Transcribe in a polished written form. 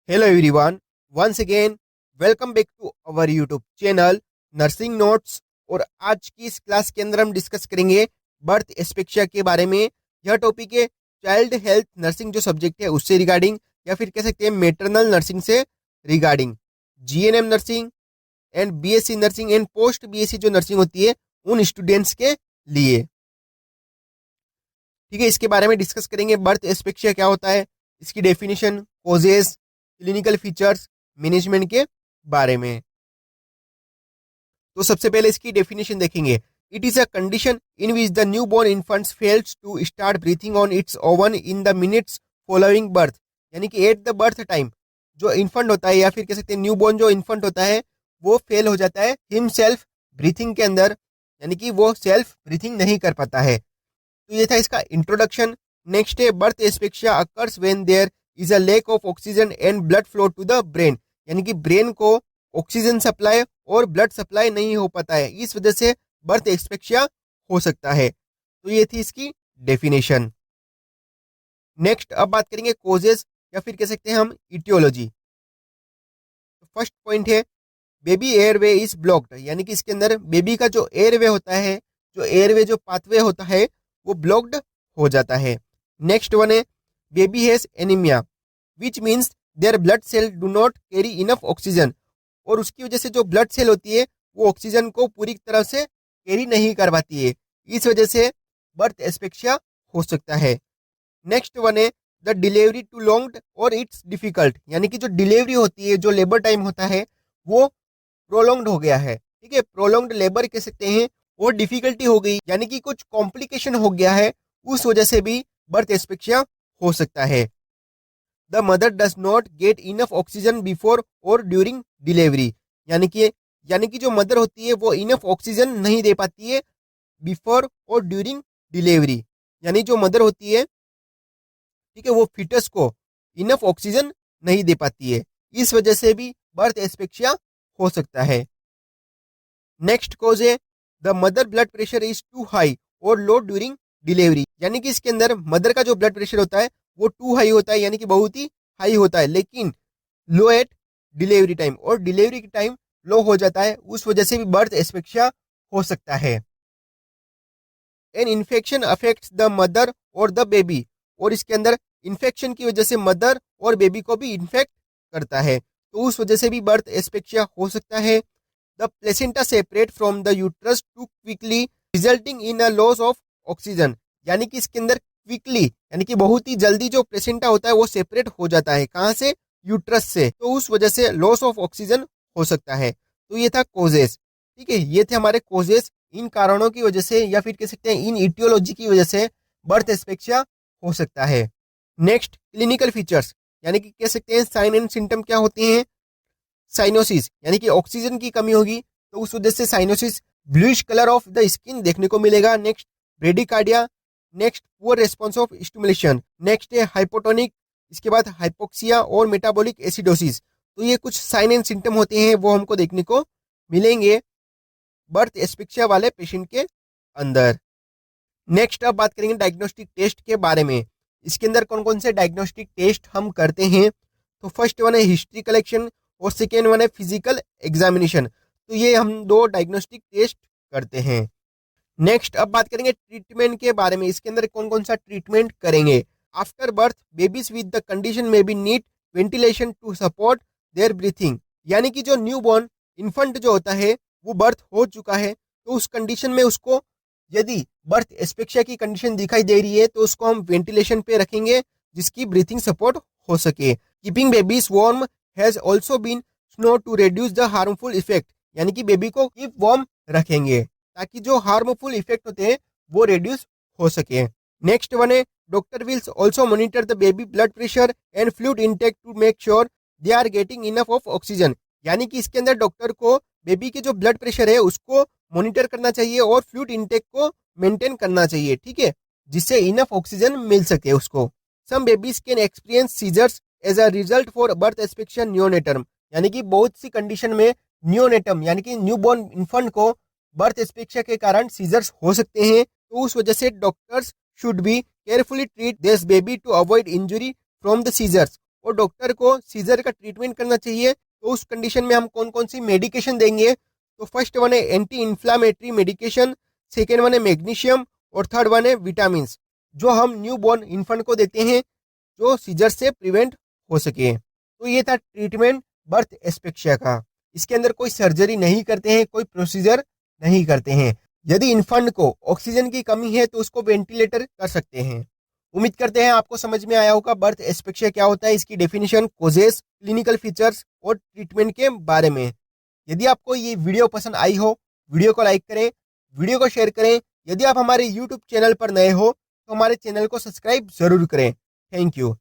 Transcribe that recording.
Hello everyone, once again welcome back to our YouTube channel nursing notes. और आज की इस क्लास के अंदर हम डिस्कस करेंगे बर्थ एस्पेक्सिया के बारे में। यह टॉपिक है चाइल्ड हेल्थ नर्सिंग जो सब्जेक्ट है उससे रिगार्डिंग, या फिर कह सकते हैं मेटरनल नर्सिंग से regarding. GNM nursing and BSc nursing and post BSc जो नर्सिंग होती है उन स्टूडेंट्स के लिए। ठीक है, इसके बारे में डिस्कस करेंगे। बर्थ एस्पेक्सिया क्या होता है, इसकी definition, causes, clinical features, management के बारे में। तो सबसे पहले इसकी डेफिनेशन देखेंगे। It is a condition in which the new born infant fails to start breathing on its own in the minutes following birth. यानी कि एट द बर्थ टाइम जो इन्फेंट होता है, या फिर कह सकते हैं न्यू बोर्न जो इन्फेंट होता है, वो फेल हो जाता है हिमसेल्फ ब्रीथिंग के अंदर, यानी कि वो सेल्फ ब्रीथिंग नहीं कर पाता है। तो ये था इसका इंट्रोडक्शन। नेक्स्ट है birth asphyxia occurs when there is a lack of oxygen and blood flow to the brain. यानी कि ब्रेन को ऑक्सीजन सप्लाई और ब्लड सप्लाई नहीं हो पाता है, इस वजह से बर्थ एस्पेक्सिया हो सकता है। तो ये थी इसकी डेफिनेशन। नेक्स्ट अब बात करेंगे कोजेस, या फिर कह सकते हैं हम इटियोलॉजी। फर्स्ट पॉइंट है बेबी एयरवे इज ब्लॉक्ड। यानी कि इसके अंदर बेबी का जो एयरवे होता है, जो एयरवे जो पाथवे होता है वो ब्लॉक्ड हो जाता है। नेक्स्ट वन है baby has anaemia which means their blood cell do not carry enough oxygen. और उसकी वजह से जो ब्लड सेल होती है वो ऑक्सीजन को पूरी तरह से कैरी नहीं कर पाती है, इस वजह से बर्थ एस्पेक्सिया हो सकता है। नेक्स्ट वन है द डिलीवरी टू लॉन्ग और इट्स डिफिकल्ट। यानी कि जो डिलीवरी होती है, जो लेबर टाइम होता है, वो प्रोलॉन्ग्ड हो गया है। ठीक है, प्रोलॉन्ग्ड लेबर कह सकते हैं, और डिफिकल्टी हो गई, यानी कि कुछ कॉम्प्लिकेशन हो गया है, उस वजह से भी बर्थ एस्पेक्सिया हो सकता है। The mother does not get enough oxygen before और ड्यूरिंग डिलीवरी। यानी कि जो मदर होती है वो इनफ ऑक्सीजन नहीं दे पाती है बिफोर और ड्यूरिंग डिलीवरी। यानी जो मदर होती है, ठीक है, वो फिटस को इनफ ऑक्सीजन नहीं दे पाती है, इस वजह से भी बर्थ एस्पेक्सिया हो सकता है। नेक्स्ट कोज है the mother blood pressure is too high और लो ड्यूरिंग डिलीवरी। यानी कि इसके अंदर मदर का जो ब्लड प्रेशर होता है वो टू हाई होता है, यानी कि बहुत ही हाई होता है, लेकिन लो एट डिलीवरी टाइम, और डिलीवरी के टाइम लो हो जाता है, उस वजह से भी बर्थ एस्पेक्सिया हो सकता है। An infection affects the mother और द बेबी। और इसके अंदर इन्फेक्शन की वजह से मदर और बेबी को भी इन्फेक्ट करता है, तो उस वजह से भी बर्थ एस्पेक्सिया हो सकता है। The placenta separate from the uterus too quickly resulting in a loss of oxygen. यानी कि इसके अंदर क्विकली, यानी कि बहुत ही जल्दी जो प्लेसेंटा होता है वो सेपरेट हो जाता है, कहाँ से, यूट्रस से, तो उस वजह से लॉस ऑफ ऑक्सीजन हो सकता है। तो ये था कोजेस। ठीक है, ये थे हमारे कोजेस। इन कारणों की वजह से, या फिर कह सकते हैं इन इटियोलॉजी की वजह से बर्थ एस्पेक्सिया हो सकता है। नेक्स्ट क्लिनिकल फीचर्स, यानी कि कह सकते हैं साइन एंड सिम्टम क्या होते हैं। साइनोसिस, यानी कि ऑक्सीजन की कमी होगी तो उस वजह से cyanosis, bluish colour of the skin देखने को मिलेगा। Next bradycardia, next poor response of stimulation, next है हाइपोटोनिक, इसके बाद हाइपोक्सिया और मेटाबॉलिक एसिडोसिस। तो ये कुछ साइन एंड सिम्टम होते हैं, वो हमको देखने को मिलेंगे बर्थ एस्पेक्सिया वाले पेशेंट के अंदर। नेक्स्ट अब बात करेंगे डायग्नोस्टिक टेस्ट के बारे में। इसके अंदर कौन कौन से डायग्नोस्टिक टेस्ट हम करते हैं। तो फर्स्ट वन है हिस्ट्री कलेक्शन, और सेकेंड वन है फिजिकल एग्जामिनेशन। तो ये हम दो डायग्नोस्टिक टेस्ट करते हैं। नेक्स्ट अब बात करेंगे ट्रीटमेंट के बारे में। इसके अंदर कौन कौन सा ट्रीटमेंट करेंगे। After birth babies with the condition में be need ventilation to support their breathing. यानी कि जो न्यू बॉर्न इन्फेंट जो होता है वो बर्थ हो चुका है, तो उस कंडीशन में उसको, यदि बर्थ एस्पेक्सिया की कंडीशन दिखाई दे रही है, तो उसको हम वेंटिलेशन पे रखेंगे जिसकी ब्रीथिंग सपोर्ट हो सके। Keeping babies warm has also been shown to reduce the harmful effect. यानी कि बेबी को कीप वार्म रखेंगे ताकि जो हार्मफुल इफेक्ट होते हैं वो रिड्यूस हो सके। नेक्स्ट वन है doctor will also monitor the baby blood pressure and fluid intake to make sure they are getting enough of oxygen. यानी कि इसके अंदर डॉक्टर को बेबी के जो ब्लड प्रेशर है उसको मॉनिटर करना चाहिए और फ्लूइड इनटेक को मेंटेन करना चाहिए, ठीक है, जिससे इनफ ऑक्सीजन मिल सके उसको। Some babies can experience seizures as a result for birth asphyxia neonatorum. यानी कि बहुत सी कंडीशन में नियोनेटम, यानी कि न्यूबॉर्न इन्फेंट को बर्थ एस्पेक्सिया के कारण सीजर्स हो सकते हैं, तो उस वजह से doctors should be carefully treat this baby to avoid injury from the seizures. और डॉक्टर को सीजर का ट्रीटमेंट करना चाहिए, तो उस कंडीशन में हम कौन कौन सी मेडिकेशन देंगे। तो फर्स्ट वन है anti inflammatory medication, second one है मैग्नीशियम और थर्ड वन है विटामिन, जो हम न्यू बॉर्न इन्फेंट को देते हैं जो सीजर से प्रिवेंट हो सके। तो ये था ट्रीटमेंट बर्थ एस्पेक्सिया का। इसके अंदर कोई सर्जरी नहीं करते हैं, कोई प्रोसीजर नहीं करते हैं। यदि इन्फेंट को ऑक्सीजन की कमी है तो उसको वेंटिलेटर कर सकते हैं। उम्मीद करते हैं आपको समझ में आया होगा बर्थ एस्पेक्सिया क्या होता है, इसकी डेफिनेशन, कोजेस, क्लिनिकल फीचर्स और ट्रीटमेंट के बारे में। यदि आपको ये वीडियो पसंद आई हो, वीडियो को लाइक करें, वीडियो को शेयर करें। यदि आप हमारे यूट्यूब चैनल पर नए हो तो हमारे चैनल को सब्सक्राइब जरूर करें। Thank you.